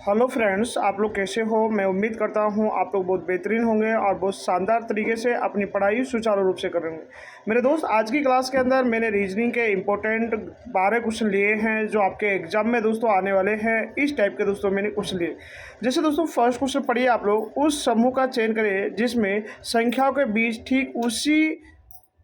Hello friends, आप लोग कैसे हो। मैं उम्मीद करता हूँ आप लोग बहुत बेहतरीन होंगे और बहुत शानदार तरीके से अपनी पढ़ाई सुचारू रूप से करेंगे। मेरे दोस्त, आज की क्लास के अंदर मैंने रीजनिंग के इम्पोर्टेंट 12 क्वेश्चन लिए हैं जो आपके एग्जाम में दोस्तों आने वाले हैं। इस टाइप के दोस्तों मैंने क्वेश्चन लिए। जैसे दोस्तों फर्स्ट क्वेश्चन पढ़िए, आप लोग उस समूह का चयन करें जिसमें संख्याओं के बीच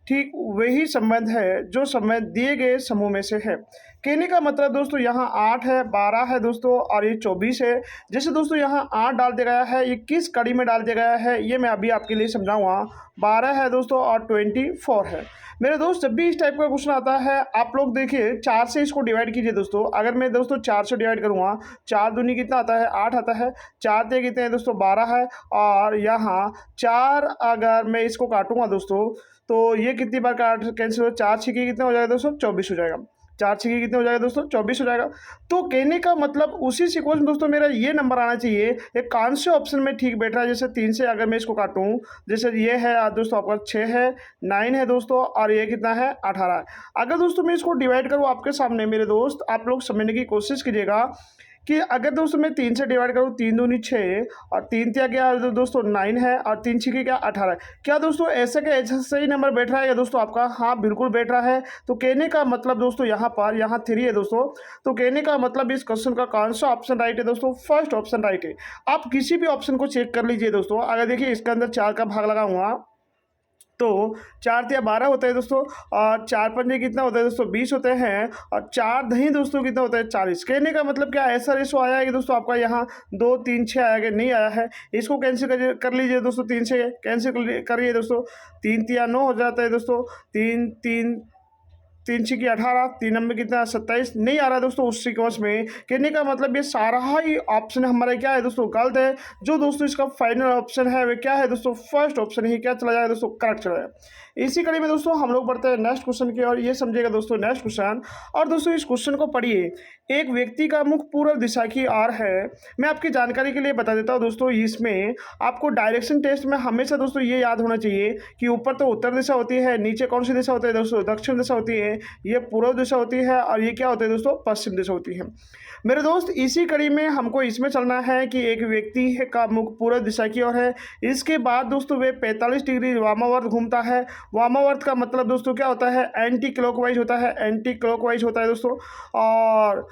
ठीक वही संबंध है जो संबंध दिए गए समूह में से है। कहने का मतलब दोस्तों यहाँ 8 है, 12 है दोस्तों और ये 24 है। जैसे दोस्तों यहाँ 8 डाल दिया गया है, ये किस कड़ी में डाल दिया गया है ये मैं अभी आपके लिए समझाऊंगा। 12 है दोस्तों और 24 है। मेरे दोस्त, जब भी इस टाइप का क्वेश्चन आता है आप लोग देखिए 4 से इसको डिवाइड कीजिए दोस्तों। अगर मैं दोस्तों 4 से डिवाइड करूँगा, 4 दूनी कितना आता है, 8 आता है। 4 ते कितने हैं दोस्तों, 12 है। और यहाँ 4 अगर मैं इसको काटूंगा दोस्तों तो ये कितनी बार काट कैंसिल हो, 4 छिके कितने हो जाएगा दोस्तों, 24 हो जाएगा। 4 छिके कितने हो जाएगा दोस्तों, 24 हो जाएगा। तो कहने का मतलब उसी सीक्वेंस में दोस्तों मेरा ये नंबर आना चाहिए। ये कौन से ऑप्शन में ठीक बैठ रहा है। जैसे 3 से अगर मैं इसको काटूं, जैसे ये है दोस्तों आपका 6 है, 9 है दोस्तों और ये कितना है, 18 है। अगर दोस्तों मैं इसको डिवाइड करूँ आपके सामने, मेरे दोस्त आप लोग समझने की कोशिश कीजिएगा कि अगर दोस्तों मैं 3 से डिवाइड करूँ, 3 दूनी 6 और 3 क्या क्या दोस्तों 9 है और 3 छिके क्या 18 है। क्या दोस्तों ऐसा क्या ऐसा सही नंबर बैठ रहा है या दोस्तों आपका? हाँ, बिल्कुल बैठ रहा है। तो कहने का मतलब दोस्तों यहाँ पर 3 है दोस्तों। तो कहने का मतलब इस क्वेश्चन का कौन सा ऑप्शन राइट है दोस्तों, फर्स्ट ऑप्शन राइट है। आप किसी भी ऑप्शन को चेक कर लीजिए दोस्तों। अगर देखिए इसके अंदर 4 का भाग लगा हुआ तो 4 या 12 होता है दोस्तों और 4 पंजे कितना होता है दोस्तों, 20 होते हैं। और 4 दही दोस्तों कितना होता है, 40। कहने का मतलब क्या ऐसा रेशो आया है कि दोस्तों आपका यहाँ 2 3 6 आया कि नहीं आया है। इसको कैंसिल कर लीजिए दोस्तों, 3 से कैंसिल करिए दोस्तों। 3 तिया 9 हो जाता है दोस्तों। 3 3 3 छिकी 18, 3 नंबर कितना 27 नहीं आ रहा है दोस्तों उस सीक्वेंस में। कहने का मतलब ये सारा ही ऑप्शन हमारा क्या है दोस्तों, गलत है। जो दोस्तों इसका फाइनल ऑप्शन है वे क्या है दोस्तों, फर्स्ट ऑप्शन ही क्या चला जाएगा दोस्तों, करेक्ट चला जाएगा। इसी कड़ी में दोस्तों हम लोग बढ़ते हैं नेक्स्ट क्वेश्चन की और ये समझिएगा दोस्तों नेक्स्ट क्वेश्चन। और दोस्तों इस क्वेश्चन को पढ़िए। एक व्यक्ति का मुख पूर्व दिशा की ओर है। मैं आपकी जानकारी के लिए बता देता हूँ दोस्तों, इसमें आपको डायरेक्शन टेस्ट में हमेशा दोस्तों ये याद होना चाहिए कि ऊपर तो उत्तर दिशा होती है, नीचे कौन सी दिशा होती है दोस्तों, दक्षिण दिशा होती है। ये पूर्व दिशा होती है और ये क्या होती है दोस्तों, पश्चिम दिशा होती है। मेरे दोस्त, इसी कड़ी में हमको इसमें चलना है कि एक व्यक्ति का मुख पूर्व दिशा की ओर है। इसके बाद दोस्तों वे 45 डिग्री वामावर्त घूमता है। वामावर्त का मतलब दोस्तों क्या होता है, एंटी क्लॉकवाइज होता है, एंटी क्लॉकवाइज होता है दोस्तों। और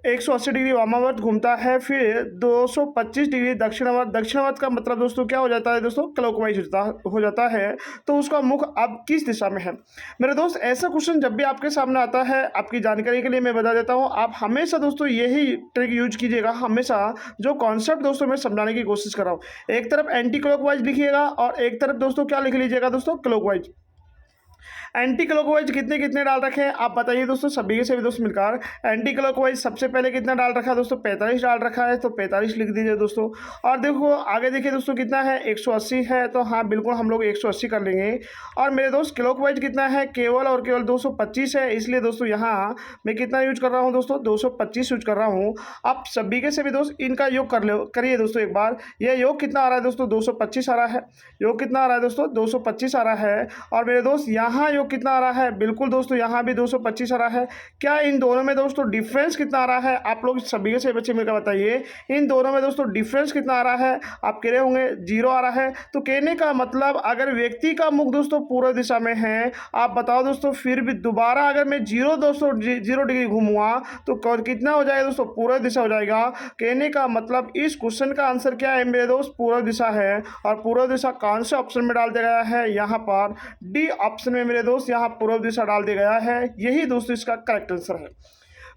180 डिग्री वामावर्त घूमता है। फिर 225 डिग्री दक्षिणावर्त। दक्षिणावर्त का मतलब दोस्तों क्या हो जाता है दोस्तों, क्लॉकवाइज हो जाता है। तो उसका मुख अब किस दिशा में है। मेरे दोस्त, ऐसा क्वेश्चन जब भी आपके सामने आता है, आपकी जानकारी के लिए मैं बता देता हूँ, आप हमेशा दोस्तों यही ट्रिक यूज कीजिएगा। हमेशा जो कॉन्सेप्ट दोस्तों मैं समझाने की कोशिश कर रहा हूँ, एक तरफ एंटी क्लॉकवाइज लिखिएगा और एक तरफ दोस्तों क्या लिख लीजिएगा दोस्तों, क्लॉकवाइज। एंटी क्लॉकवाइज कितने कितने डाल रखे हैं आप बताइए दोस्तों, सभी के सभी दोस्त मिलकर। एंटी क्लॉकवाइज सबसे पहले कितना डाल रखा है दोस्तों, 45 डाल रखा है, तो 45 लिख दीजिए दोस्तों। और देखो आगे देखिए दोस्तों कितना है, 180 है, तो हाँ बिल्कुल हम लोग 180 कर लेंगे। और मेरे दोस्त क्लॉकवाइज कितना है, केवल और केवल 225 है, इसलिए दोस्तों यहाँ मैं कितना यूज कर रहा हूँ दोस्तों, 225 यूज कर रहा हूँ। आप सभी के सभी दोस्त इनका योग करिए दोस्तों एक बार। यह योग कितना आ रहा है दोस्तों, 225 आ रहा है। योग कितना आ रहा है दोस्तों, 225 आ रहा है। और मेरे दोस्त यहाँ योग कितना आ रहा है, बिल्कुल दोस्तों यहाँ भी 225 आ रहा है। क्या इन दोनों में दोस्तों डिफरेंस कितना आ रहा है, आप लोग सभी के सभी बच्चे मिलकर बताइए। इन दोनों में दोस्तों डिफरेंस कितना आ रहा है, आप कह रहे होंगे 0 आ रहा है। तो कहने का मतलब अगर व्यक्ति का मुख दोस्तों पूर्व दिशा में है, आप बताओ दोस्तों, फिर भी दोबारा अगर मैं 0 डिग्री घूमूंगा तो कितना हो जाएगा दोस्तों, पूर्व दिशा हो जाएगा। कहने का मतलब इस क्वेश्चन का आंसर क्या है मेरे दोस्त, पूर्व दिशा है। और पूर्व दिशा कौन से ऑप्शन में डाल दिया गया है, यहाँ पर डी ऑप्शन में मेरे दोस्त यहाँ पूर्व दिशा डाल दिया गया है। यही दोस्तों इसका करेक्ट आंसर है।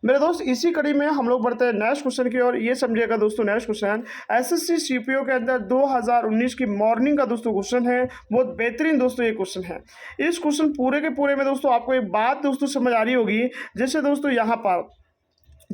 मेरे दोस्त, इसी कड़ी में हम लोग बढ़ते हैं नेक्स्ट क्वेश्चन की ओर। ये समझिएगा दोस्तों नेक्स्ट क्वेश्चन एसएससी सीपीओ के अंदर 2019 की मॉर्निंग का दोस्तों क्वेश्चन है। बहुत बेहतरीन दोस्तों ये क्वेश्चन है। इस क्वेश्चन पूरे के पूरे में दोस्तों आपको एक बात दोस्तों समझ आ रही होगी। जैसे दोस्तों यहाँ पर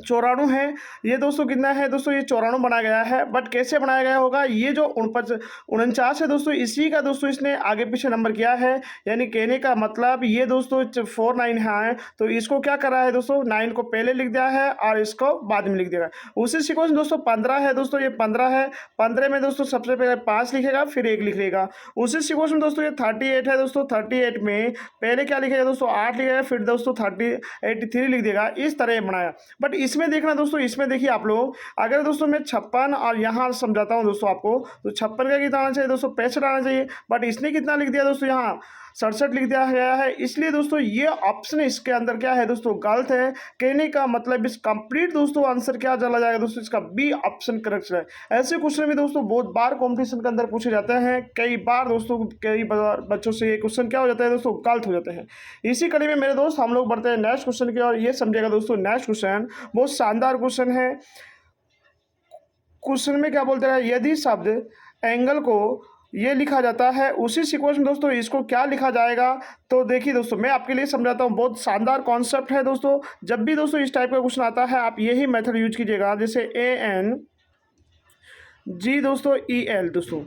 94 है, ये दोस्तों कितना है दोस्तों, ये 94 बनाया गया है। बट कैसे बनाया गया होगा, ये जो 49 है दोस्तों, इसी का दोस्तों इसने आगे पीछे नंबर किया है। यानी कहने का मतलब ये दोस्तों 49 है, तो इसको क्या कर रहा है दोस्तों, 9 को पहले लिख दिया है और इसको बाद में लिख दिया है। उसी सीक्वेंस दोस्तों 15 है दोस्तों, ये 15 है। 15 में दोस्तों सबसे पहले 5 लिखेगा, फिर 1 लिख लेगा। उसी सीक्वेंस में दोस्तों ये 38 है दोस्तों, 38 में पहले क्या लिखेगा दोस्तों, 8 लिखेगा, फिर दोस्तों 83 लिख देगा। इस तरह ये बनाया। बट इसमें देखना दोस्तों, इसमें देखिए आप लोग, अगर दोस्तों मैं 56 और यहाँ समझाता हूँ दोस्तों आपको, तो 56 का कितना आना चाहिए दोस्तों, 65 आना चाहिए, बट इसने कितना लिख दिया दोस्तों, यहाँ 67 लिख दिया गया है। इसलिए दोस्तों ये ऑप्शन इसके अंदर क्या है दोस्तों, गलत है। कहने का मतलब इस कंप्लीट दोस्तों आंसर क्या चला जाएगा दोस्तों, इसका बी ऑप्शन करेक्ट है। ऐसे क्वेश्चन भी दोस्तों बहुत बार कॉम्पिटिशन के अंदर पूछे जाते हैं, कई बार दोस्तों कई बच्चों से ये क्वेश्चन क्या हो जाता है दोस्तों, गलत हो जाते हैं। इसी कड़ी में मेरे दोस्त हम लोग बढ़ते हैं नेक्स्ट क्वेश्चन की और ये समझेगा दोस्तों, नेक्स्ट क्वेश्चन बहुत शानदार क्वेश्चन है। क्वेश्चन में क्या बोलते हैं, यदि शब्द एंगल को ये लिखा जाता है, उसी सीक्वेंस में दोस्तों इसको क्या लिखा जाएगा। तो देखिए दोस्तों मैं आपके लिए समझाता हूँ, बहुत शानदार कॉन्सेप्ट है दोस्तों। जब भी दोस्तों इस टाइप का क्वेश्चन आता है आप यही मेथड यूज कीजिएगा, जैसे ANG दोस्तों EL दोस्तों,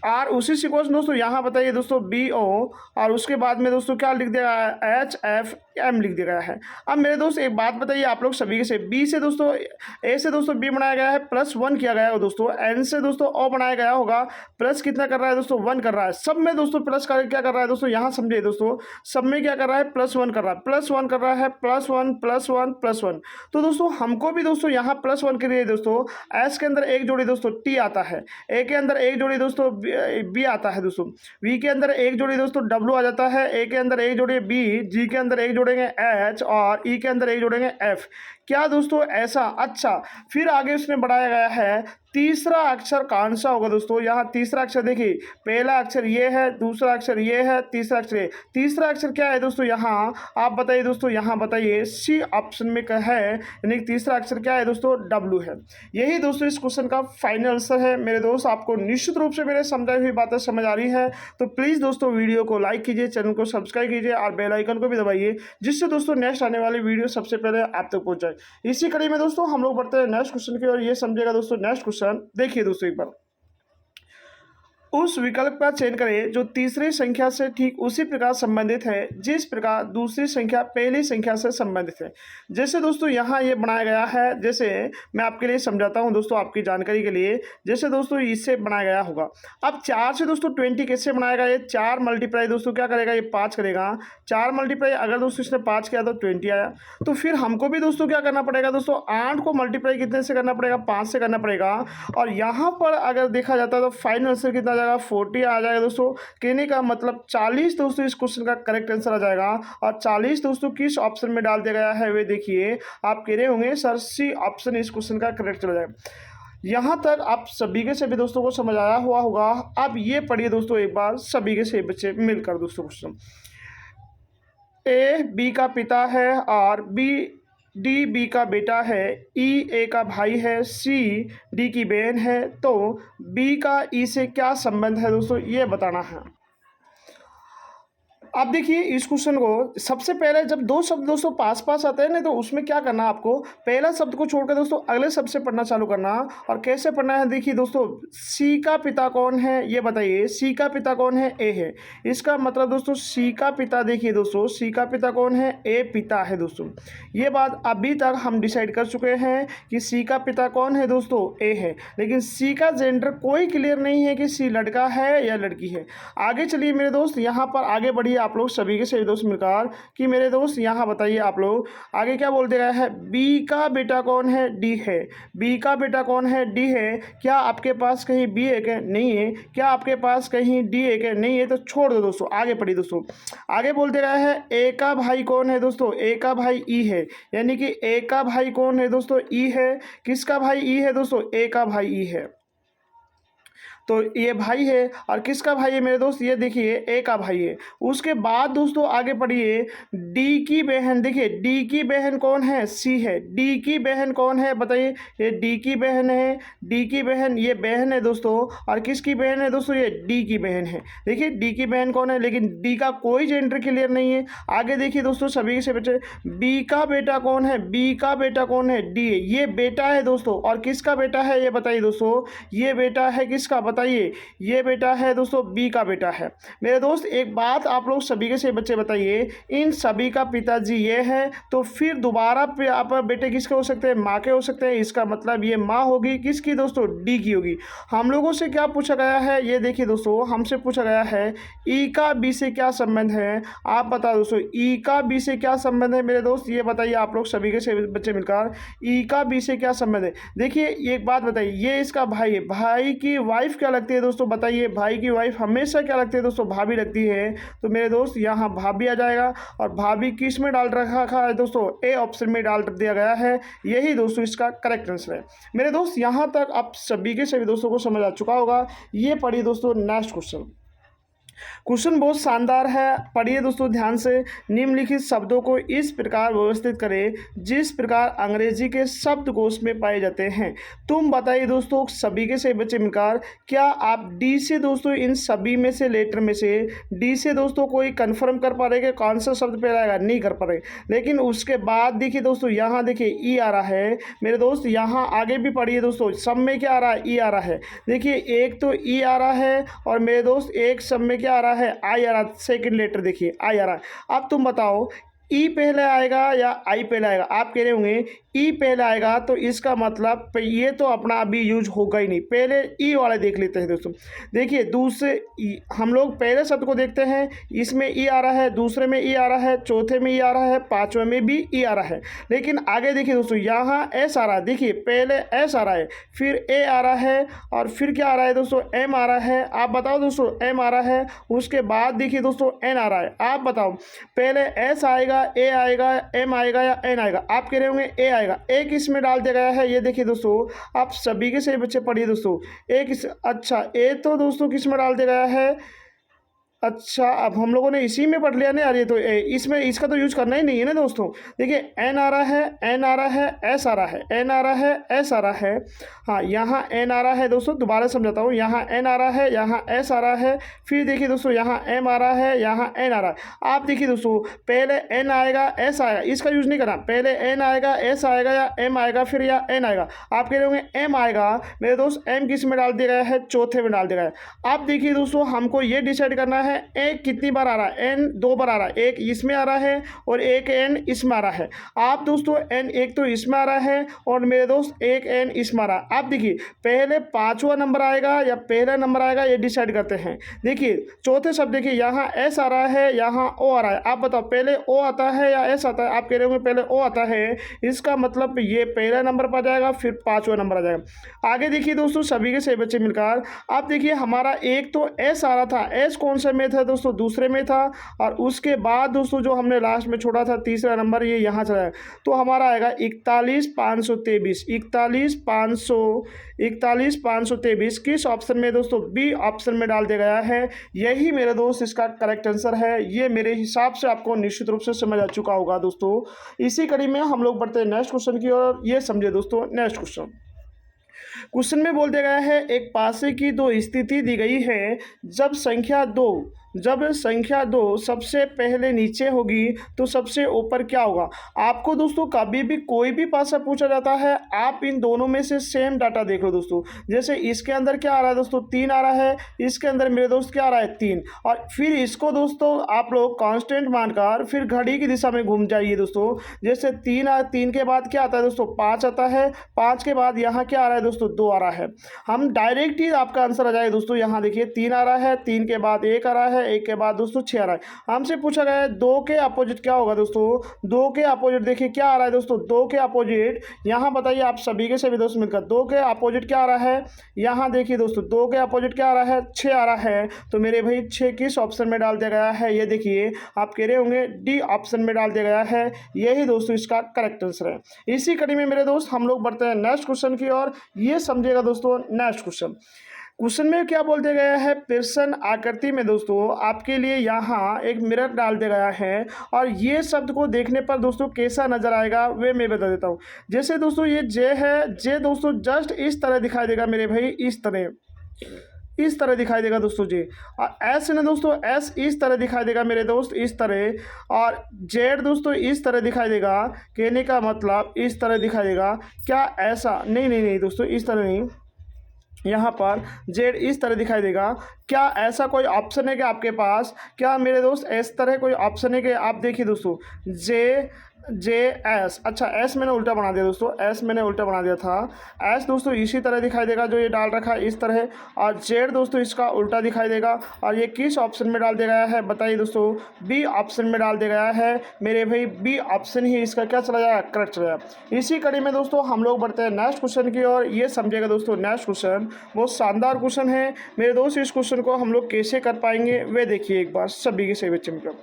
और उसी सीक्वेंस दोस्तों यहाँ बताइए दोस्तों BO, और उसके बाद में दोस्तों क्या लिख दिया है, HFM लिख दिया गया है। अब मेरे दोस्त एक बात बताइए आप लोग सभी से, B से दोस्तों A से दोस्तों B बनाया गया है, +1 किया गया है दोस्तों, N से दोस्तों O बनाया गया होगा, प्लस कितना कर रहा है दोस्तों, 1 कर रहा है। सब में दोस्तों प्लस का क्या कर रहा है दोस्तों, यहाँ समझिए दोस्तों, सब में क्या कर रहा है, +1 कर रहा है, +1 कर रहा है, +1 +1 +1। तो दोस्तों हमको भी दोस्तों यहाँ +1 के लिए दोस्तों S के अंदर एक जोड़ी दोस्तों T आता है, A के अंदर एक जोड़ी दोस्तों B आता है दोस्तों, V के अंदर एक जोड़ी दोस्तों W आ जाता है, A के अंदर एक जोड़ी B, G के अंदर एक जोड़ेंगे H और E के अंदर एक जोड़ेंगे F। क्या दोस्तों ऐसा, अच्छा फिर आगे उसने बढ़ाया गया है तीसरा अक्षर कौन सा होगा दोस्तों। यहाँ तीसरा अक्षर देखिए, पहला अक्षर ये है, दूसरा अक्षर ये है, तीसरा अक्षर ये, तीसरा अक्षर क्या है दोस्तों, यहाँ आप बताइए दोस्तों, यहाँ बताइए सी ऑप्शन में क्या है, यानी तीसरा अक्षर क्या है दोस्तों, W है। यही दोस्तों इस क्वेश्चन का फाइनल आंसर है। मेरे दोस्त आपको निश्चित रूप से मेरे समझाई हुई बातें समझ आ रही है तो प्लीज़ दोस्तों वीडियो को लाइक कीजिए, चैनल को सब्सक्राइब कीजिए और बेल आइकन को भी दबाइए, जिससे दोस्तों नेक्स्ट आने वाली वीडियो सबसे पहले आप तक पहुँच जाए। इसी कड़ी में दोस्तों हम लोग बढ़ते हैं नेक्स्ट क्वेश्चन की और ये समझेगा दोस्तों नेक्स्ट क्वेश्चन। देखिए दोस्तों एक बार, उस विकल्प का चयन करें जो तीसरी संख्या से ठीक उसी प्रकार संबंधित है जिस प्रकार दूसरी संख्या पहली संख्या से संबंधित है। जैसे दोस्तों यहाँ ये बनाया गया है, जैसे मैं आपके लिए समझाता हूँ दोस्तों आपकी जानकारी के लिए। जैसे दोस्तों इससे बनाया गया होगा, अब 4 से दोस्तों 20 कैसे बनाएगा, ये 4 मल्टीप्लाई दोस्तों क्या करेगा, ये 5 करेगा। 4 मल्टीप्लाई अगर दोस्तों इसने 5 किया तो 20 आया। तो फिर हमको भी दोस्तों क्या करना पड़ेगा दोस्तों, 8 को मल्टीप्लाई कितने से करना पड़ेगा, 5 से करना पड़ेगा। और यहाँ पर अगर देखा जाता है तो फाइनल आंसर कितना 40 आ जाएगा दोस्तों। कहने का मतलब 40 दोस्तों इस क्वेश्चन का करेक्ट आंसर आ जाएगा। और 40 दोस्तों किस ऑप्शन में डाल दिया गया है वे देखिए, आप कह रहे होंगे सर सी ऑप्शन इस क्वेश्चन का करेक्ट चला जाएगा। यहाँ तक आप सभी के सभी दोस्तों को समझ आया हुआ होगा। अब ये पढ़िए दोस्तों एक बार सभी के सभी बच्चे मिलकर दोस्तों क्वेश्चन। ए बी का पिता है और डी बी का बेटा है, ई ए का भाई है, सी डी की बहन है, तो बी का ई से क्या संबंध है दोस्तों, ये बताना है। अब देखिए इस क्वेश्चन को सबसे पहले जब दो शब्द दोस्तों पास पास आते हैं ना, तो उसमें क्या करना आपको, पहला शब्द को छोड़कर दोस्तों अगले शब्द से पढ़ना चालू करना। और कैसे पढ़ना है देखिए दोस्तों, सी का पिता कौन है ये बताइए, सी का पिता कौन है, ए है। इसका मतलब दोस्तों सी का पिता, देखिए दोस्तों सी का पिता कौन है, ए पिता है दोस्तों। ये बात अभी तक हम डिसाइड कर चुके हैं कि सी का पिता कौन है दोस्तों, ए है। लेकिन सी का जेंडर कोई क्लियर नहीं है कि सी लड़का है या लड़की है। आगे चलिए मेरे दोस्त, यहाँ पर आगे बढ़िए आप लोग सभी के सभी दोस्त मिलकर कि मेरे दोस्त यहाँ बताइए आप लोग आगे क्या बोलते गए हैं। बी का बेटा कौन है, डी है। बी का बेटा कौन है, डी है। क्या आपके पास कहीं बी है क्या, नहीं है। क्या आपके पास कहीं डी है क्या, नहीं है। तो छोड़ दो दोस्तों, आगे पढ़िए दोस्तों। आगे बोलते गए हैं ए का भाई कौन है दोस्तों, ए का भाई ई है। यानी कि ए का भाई कौन है दोस्तों, ई है। किसका भाई ई है दोस्तों, ए का भाई ई है। तो ये भाई है। और किसका भाई है मेरे दोस्त, ये देखिए ए का भाई है। उसके बाद दोस्तों आगे पढ़िए, डी की बहन, देखिए डी की बहन कौन है, सी है। डी की बहन कौन है बताइए, ये डी की बहन है। डी की बहन ये बहन है दोस्तों। और किसकी बहन है दोस्तों, ये डी की बहन है। देखिए डी की बहन कौन है, लेकिन डी का कोई जेंडर क्लियर नहीं है। आगे देखिए दोस्तों सभी से बच्चे, बी का बेटा कौन है, बी का बेटा कौन है, डी है। ये बेटा है दोस्तों। और किसका बेटा है ये बताइए दोस्तों, ये बेटा है किसका, बताइए ये बेटा है दोस्तों बी का बेटा है। मेरे दोस्त एक बात आप लोग सभी के से बच्चे बताइए, इन सभी का पिताजी ये है तो फिर दोबारा आप बेटे किसके हो सकते हैं, माँ के हो सकते हैं। इसका मतलब ये माँ होगी किसकी दोस्तों, डी की होगी। हम लोगों से क्या पूछा गया है, ये देखिए दोस्तों हमसे पूछा गया है ई का बी से क्या संबंध है। आप बताओ दोस्तों ई का बी से क्या संबंध है मेरे दोस्त, ये बताइए आप लोग सभी के से बच्चे मिलकर ई का बी से क्या संबंध है। देखिए एक बात बताइए, ये इसका भाई है, भाई की वाइफ क्या लगती है दोस्तों, बताइए भाई की वाइफ हमेशा क्या लगती है दोस्तों, भाभी लगती है। तो मेरे दोस्त यहाँ भाभी आ जाएगा और भाभी किस में डाल रखा है दोस्तों, ए ऑप्शन में डाल दिया गया है। यही दोस्तों इसका करेक्ट आंसर है। मेरे दोस्त यहाँ तक आप सभी के सभी दोस्तों को समझ आ चुका होगा। ये पढ़िए दोस्तों नेक्स्ट क्वेश्चन। क्वेश्चन बहुत शानदार है, पढ़िए दोस्तों ध्यान से। निम्नलिखित शब्दों को इस प्रकार व्यवस्थित करें जिस प्रकार अंग्रेजी के शब्दकोश में पाए जाते हैं। तुम बताइए दोस्तों सभी के से बच्चे मिलकर, क्या आप डी से दोस्तों इन सभी में से लेटर में से डी से दोस्तों कोई कंफर्म कर पा रहे कि कौन सा शब्द पे आएगा, नहीं कर पा रहे। लेकिन उसके बाद देखिए दोस्तों यहाँ देखिए ई आ रहा है मेरे दोस्त, यहाँ आगे भी पढ़िए दोस्तों सब में क्या आ रहा है, ई आ रहा है। देखिए एक तो ई आ रहा है और मेरे दोस्त एक सब में क्या आ रहा है, आई आ रहा, सेकंड लेटर देखिए आई आ रहा है। अब तुम बताओ ई पहले आएगा या आई पहले आएगा। आप कह रहे होंगे ई पहले आएगा तो इसका मतलब ये तो अपना अभी यूज होगा ही नहीं, पहले ई वाले देख लेते हैं दोस्तों। देखिए दूसरे हम लोग पहले शब्द को देखते हैं, इसमें ई आ रहा है, दूसरे में ई आ रहा है, चौथे में ई आ रहा है, पांचवें में भी ई आ रहा है। लेकिन आगे देखिए दोस्तों यहाँ एस आ रहा है, देखिए पहले एस आ रहा है, फिर ए आ रहा है और फिर क्या आ रहा है दोस्तों, एम आ रहा है। आप बताओ दोस्तों एम आ रहा है, उसके बाद देखिए दोस्तों एन आ रहा है। आप बताओ पहले एस आएगा, ए आएगा, एम आएगा या एन आएगा। आप कह रहे होंगे ए आएगा, एक इसमें डाल दिया गया है। ये देखिए दोस्तों आप सभी के सही बच्चे पढ़िए दोस्तों, एक अच्छा ए तो दोस्तों किस में डाल दिया गया है, अच्छा अब हम लोगों ने इसी में पढ़ लिया ना यार, ये तो इसमें इसका तो यूज करना ही नहीं है ना दोस्तों। देखिए एन आ रहा है, एन आ रहा है, एस आ रहा है, एन आ रहा है, एस आ रहा है। हाँ यहाँ एन आ रहा है दोस्तों, दोबारा समझाता हूँ, यहाँ एन आ रहा है, यहाँ एस आ रहा है, फिर देखिए दोस्तों यहाँ एम आ रहा है, यहाँ एन आ रहा है। आप देखिए दोस्तों पहले एन आएगा, एस आएगा, इसका यूज नहीं करना, पहले एन आएगा, एस आएगा या एम आएगा, फिर या एन आएगा। आप कह रहे होंगे एम आएगा, मेरे दोस्त एम किस में डाल दिया गया है, चौथे में डाल दिया गया है। आप देखिए दोस्तों हमको ये डिसाइड करना है एक कितनी बार आ रहा है, एन दो बार आ रहा है, एक इसमें आ रहा है और एक एन इसमें आ रहा है। आप दोस्तों एन एक तो इसमें आ रहा है और मेरे दोस्त एक एन इसमें आ रहा है। आप देखिए पहले पांचवा नंबर आएगा या पहला नंबर आएगा, ये डिसाइड करते हैं। देखिए चौथे शब्द देखिए यहाँ एस आ रहा है, यहाँ ओ आ रहा है। आप बताओ पहले ओ आता है या एस आता है। आप कह रहे होंगे पहले ओ आता है, इसका मतलब ये पहला नंबर पर जाएगा, फिर पांचवा नंबर आ जाएगा। आगे देखिए दोस्तों सभी के सही बच्चे मिलकर, आप देखिए हमारा एक तो एस आ रहा था, एस कौन सा में था दोस्तों, दूसरे में था। और उसके बाद दोस्तों जो हमने लास्ट में छोड़ा था तीसरा नंबर, ये यहाँ चला है, तो हमारा आएगा 41,523। 41,523 किस ऑप्शन में दोस्तों, बी ऑप्शन में डाल दिया गया है। यही मेरे दोस्त इसका करेक्ट आंसर है। ये मेरे हिसाब से आपको निश्चित रूप से समझ आ चुका होगा दोस्तों। इसी कड़ी में हम लोग बढ़ते हैं नेक्स्ट क्वेश्चन की ओर। ये समझे दोस्तों नेक्स्ट क्वेश्चन में बोल दिया गया है एक पासे की दो स्थिति दी गई है, जब संख्या दो सबसे पहले नीचे होगी तो सबसे ऊपर क्या होगा। आपको दोस्तों कभी भी कोई भी पासा पूछा जाता है, आप इन दोनों में से सेम डाटा देख लो दोस्तों। जैसे इसके अंदर क्या आ रहा है दोस्तों, 3 आ रहा है, इसके अंदर मेरे दोस्त क्या आ रहा है, 3। और फिर इसको दोस्तों आप लोग कांस्टेंट मानकर फिर घड़ी की दिशा में घूम जाइए दोस्तों। जैसे 3 के बाद क्या आता है दोस्तों, 5 आता है, 5 के बाद यहाँ क्या आ रहा है दोस्तों, 2 आ रहा है। हम डायरेक्ट ही आपका आंसर आ जाए दोस्तों। यहाँ देखिए 3 आ रहा है, 3 के बाद 1 आ रहा है, 1 के बाद दोस्तों 6 आ रहा है। हमसे पूछा गया है 2 के अपोजिट क्या होगा दोस्तों। 2 के अपोजिट देखिए क्या आ रहा है दोस्तों, 2 के अपोजिट यहाँ बताइए आप सभी के सभी दोस्त मिलकर, 2 के अपोजिट क्या आ रहा है। यहाँ देखिए दोस्तों 2 के अपोजिट क्या आ रहा है, 6 आ रहा है। तो मेरे भाई 6 किस ऑप्शन में डाल दिया गया है, ये देखिए आप कह रहे होंगे डी ऑप्शन में डाल दिया गया है। यही दोस्तों इसका करेक्ट आंसर है। इसी कड़ी में मेरे दोस्त हम लोग बढ़ते हैं नेक्स्ट क्वेश्चन की ओर। ये समझिएगा दोस्तों नेक्स्ट क्वेश्चन में क्या बोल दिया गया है, प्रश्न आकृति में दोस्तों आपके लिए यहाँ एक मिरर डाल दिया गया है और ये शब्द को देखने पर दोस्तों कैसा नजर आएगा वे मैं बता देता हूँ। जैसे दोस्तों ये जे है, जे दोस्तों जस्ट इस तरह दिखाई देगा मेरे भाई, इस तरह दिखाई देगा दोस्तों जी। और एस ना दोस्तों, एस इस तरह दिखाई देगा मेरे दोस्त, इस तरह। और जेड दोस्तों इस तरह दिखाई देगा, कहने का मतलब इस तरह दिखाई देगा। क्या ऐसा नहीं दोस्तों, इस तरह नहीं, यहाँ पर जेड इस तरह दिखाई देगा। क्या ऐसा कोई ऑप्शन है कि आपके पास, क्या मेरे दोस्त इस तरह कोई ऑप्शन है कि आप देखिए दोस्तों जे एस, अच्छा एस मैंने उल्टा बना दिया दोस्तों, एस मैंने उल्टा बना दिया था। एस दोस्तों इसी तरह दिखाई देगा जो ये डाल रखा है इस तरह, और जेड दोस्तों इसका उल्टा दिखाई देगा। और ये किस ऑप्शन में डाल दिया गया है बताइए दोस्तों, बी ऑप्शन में डाल दिया गया है मेरे भाई। बी ऑप्शन ही इसका क्या चला जाएगा, करेक्ट चला जाएगा। इसी कड़ी में दोस्तों हम लोग बढ़ते हैं नेक्स्ट क्वेश्चन की ओर। ये समझिएगा दोस्तों नेक्स्ट क्वेश्चन बहुत शानदार क्वेश्चन है मेरे दोस्त। इस क्वेश्चन को हम लोग कैसे कर पाएंगे वे देखिए एक बार सभी के सभी बच्चे मतलब।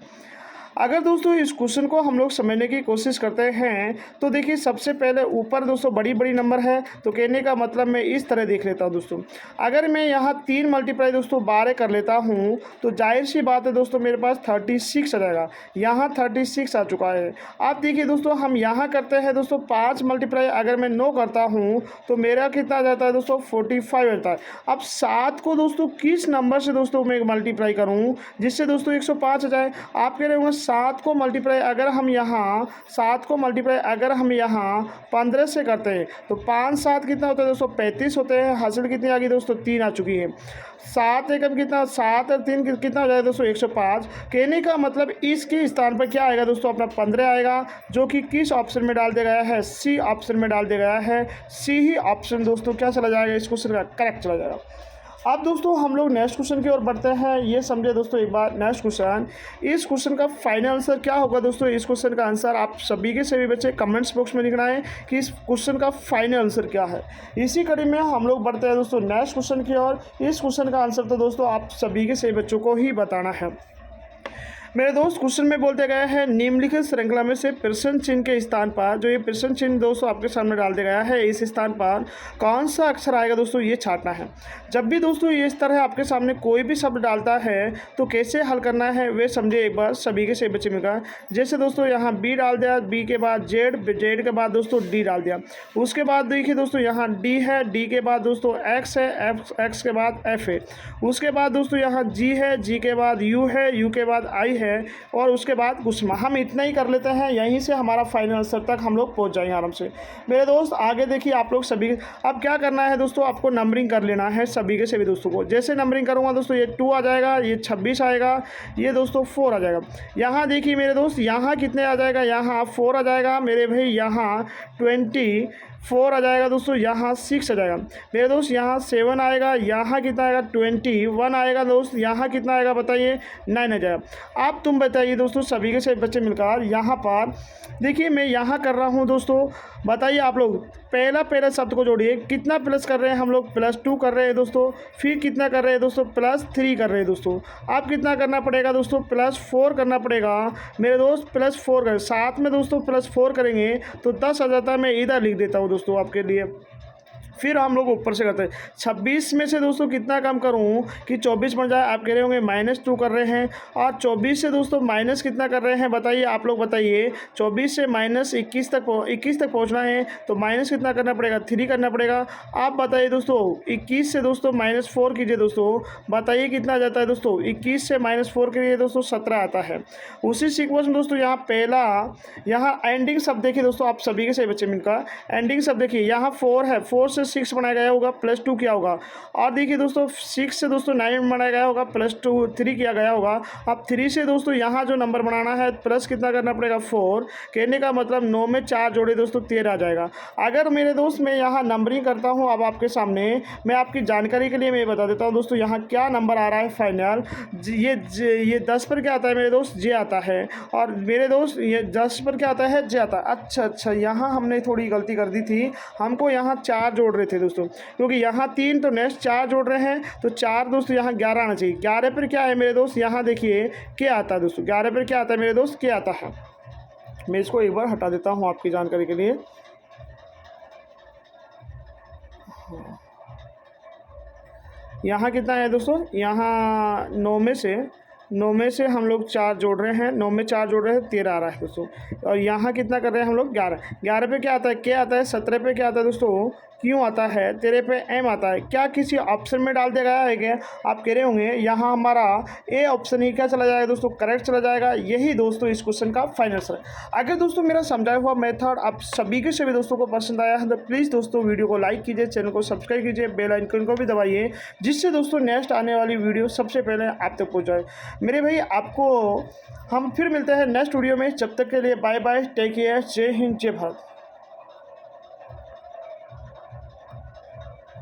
अगर दोस्तों इस क्वेश्चन को हम लोग समझने की कोशिश करते हैं तो देखिए सबसे पहले ऊपर दोस्तों बड़ी बड़ी नंबर है, तो कहने का मतलब मैं इस तरह देख लेता हूं दोस्तों। अगर मैं यहाँ 3 मल्टीप्लाई दोस्तों 12 कर लेता हूं तो जाहिर सी बात है दोस्तों मेरे पास 36 आ जाएगा। यहाँ 36 आ चुका है। आप देखिए दोस्तों हम यहाँ करते हैं दोस्तों 5 मल्टीप्लाई, अगर मैं 9 करता हूँ तो मेरा कितना आ जाता है दोस्तों 45 आता है। अब 7 को दोस्तों किस नंबर से दोस्तों मैं मल्टीप्लाई करूँ जिससे दोस्तों 105 आ जाए। आप कह रहे होंगे 7 को मल्टीप्लाई अगर हम यहाँ 15 से करते हैं तो 5 7 कितना होता है दोस्तों 35 होते हैं। हासिल कितनी आ गई दोस्तों 3 आ चुकी है। 7 एकम कितना, 7 और 3 कितना हो जाएगा दोस्तों 105। कहने का मतलब इसके स्थान पर क्या आएगा दोस्तों अपना 15 आएगा, जो कि किस ऑप्शन में डाल दिया गया है, सी ऑप्शन में डाल दिया गया है। सी ही ऑप्शन दोस्तों क्या चला जाएगा, इस क्वेश्चन का करेक्ट चला जाएगा। अब दोस्तों हम लोग नेक्स्ट क्वेश्चन की ओर बढ़ते हैं। ये समझे दोस्तों एक बार नेक्स्ट क्वेश्चन, इस क्वेश्चन का फाइनल आंसर क्या होगा दोस्तों। इस क्वेश्चन का आंसर आप सभी के सभी बच्चे कमेंट्स बॉक्स में लिखना है कि इस क्वेश्चन का फाइनल आंसर क्या है। इसी कड़ी में हम लोग बढ़ते हैं दोस्तों नेक्स्ट क्वेश्चन की ओर। इस क्वेश्चन का आंसर तो दोस्तों आप सभी के सभी बच्चों को ही बताना है मेरे दोस्त। क्वेश्चन में बोलते गया है निम्नलिखित श्रृंखला में से प्रश्न चिन्ह के स्थान पर, जो ये प्रश्न चिन्ह दोस्तों आपके सामने डाल दिया गया है, इस स्थान पर कौन सा अक्षर आएगा दोस्तों ये छांटना है। जब भी दोस्तों ये इस तरह आपके सामने कोई भी शब्द डालता है तो कैसे हल करना है वे समझे एक बार सभी के सभी बच्चे मिलकर। जैसे दोस्तों यहाँ बी डाल दिया, बी के बाद जेड, जेड के बाद दोस्तों डी डाल दिया। उसके बाद देखिए दोस्तों यहाँ डी है, डी के बाद दोस्तों एक्स है, एक्स के बाद एफ है। उसके बाद दोस्तों यहाँ जी है, जी के बाद यू है, यू के बाद आई है, और उसके बाद गुस्मा। हम इतना ही कर लेते हैं, यहीं से हमारा फाइनल आंसर तक हम लोग पहुंच जाएंगे आराम से मेरे दोस्त। आगे देखिए आप लोग सभी, अब क्या करना है दोस्तों, आपको नंबरिंग कर लेना है सभी के सभी दोस्तों को। जैसे नंबरिंग करूंगा दोस्तों ये 2 आ जाएगा, ये 26 आएगा, ये दोस्तों 4 आ जाएगा। यहाँ देखिए मेरे दोस्त यहाँ कितने आ जाएगा, यहाँ 4 आ जाएगा मेरे भाई, यहाँ 24 आ जाएगा दोस्तों, यहाँ 6 आ जाएगा मेरे दोस्त, यहाँ 7 आएगा, यहाँ कितना आएगा 21 आएगा दोस्त, यहाँ कितना आएगा बताइए 9 आ जाएगा। आप तुम बताइए दोस्तों सभी के सभी बच्चे मिलकर। यहाँ पर देखिए मैं यहाँ कर रहा हूँ दोस्तों, बताइए आप लोग पहला शब्द को जोड़िए। कितना प्लस कर रहे हैं हम लोग, +2 कर रहे हैं दोस्तों, फिर कितना कर रहे हैं दोस्तों +3 कर रहे हैं दोस्तों। आप कितना करना पड़ेगा दोस्तों +4 करना पड़ेगा मेरे दोस्त, +4 कर, साथ में दोस्तों +4 करेंगे तो 10 आ जाता है। मैं इधर लिख देता हूँ दोस्तों आपके लिए। फिर हम लोग ऊपर से करते हैं 26 में से दोस्तों कितना कम करूं कि 24 बन जाए। आप कह रहे होंगे -2 कर रहे हैं, और 24 से दोस्तों माइनस कितना कर रहे हैं बताइए, आप लोग बताइए। 24 से -21 तक पहुंचना है तो माइनस कितना करना पड़ेगा, 3 करना पड़ेगा। आप बताइए दोस्तों 21 से दोस्तों -4 कीजिए दोस्तों, बताइए कितना आ जाता है दोस्तों। 21 से -4 के लिए दोस्तों 17 आता है। उसी सीक्वेंस में दोस्तों यहाँ पहला, यहाँ एंडिंग शब्द देखिए दोस्तों आप सभी के सभी बच्चे मिलकर एंडिंग शब्द देखिए, यहाँ 4 है, 4 से 6 बनाया गया होगा, +2 किया होगा। और देखिए दोस्तों 6 से दोस्तों 9 बनाया गया होगा, +3 किया गया होगा। अब 3 से दोस्तों यहाँ जो नंबर बनाना है प्लस कितना करना पड़ेगा 4। कहने का मतलब 9 में 4 जोड़े दोस्तों 13 आ जाएगा। अगर मेरे दोस्त मैं यहाँ नंबरिंग करता हूँ, अब आपके सामने मैं आपकी जानकारी के लिए मैं बता देता हूँ दोस्तों यहाँ क्या नंबर आ रहा है फाइनल। ये 10 पर क्या आता है मेरे दोस्त, जे आता है, और मेरे दोस्त ये 10 पर क्या आता है, जे आता है। अच्छा यहाँ हमने थोड़ी गलती कर दी थी, हमको यहाँ 4 जोड़ रहे थे दोस्तों, क्योंकि यहाँ 3 तो नेक्स्ट 4 जोड़ रहे हैं तो 4 दोस्तों यहाँ 11 आना चाहिए। 11 पर क्या है मेरे दोस्त, यहाँ देखिए क्या आता है दोस्तों, 11 पर क्या आता है मेरे दोस्त, क्या आता है। मैं इसको एक बार हटा देता हूँ आपकी जानकारी के लिए। यहाँ कितना है दोस्तों, यहाँ 9 में से हम लोग 4 जोड़ रहे हैं, 9 में 4 जोड़ रहे हैं 13 आ रहा है दोस्तों। और यहाँ कितना कर रहे हैं हम लोग 11 पे क्या आता है, 17 पे क्या आता है दोस्तों क्यों आता है, तेरे पे एम आता है, क्या किसी ऑप्शन में डाल दिया गया है क्या? आप कह रहे होंगे यहाँ हमारा ए ऑप्शन ही क्या चला जाएगा दोस्तों, करेक्ट चला जाएगा। यही दोस्तों इस क्वेश्चन का फाइनल आंसर है। अगर दोस्तों मेरा समझाया हुआ मेथड आप सभी के सभी दोस्तों को पसंद आया है तो प्लीज़ दोस्तों वीडियो को लाइक कीजिए, चैनल को सब्सक्राइब कीजिए, बेल आइकन को भी दबाइए, जिससे दोस्तों नेक्स्ट आने वाली वीडियो सबसे पहले आप तक पहुँच जाए। मेरे भाई आपको हम फिर मिलते हैं नेक्स्ट वीडियो में, जब तक के लिए बाय बाय, टेक केयर, जय हिंद, जय भारत।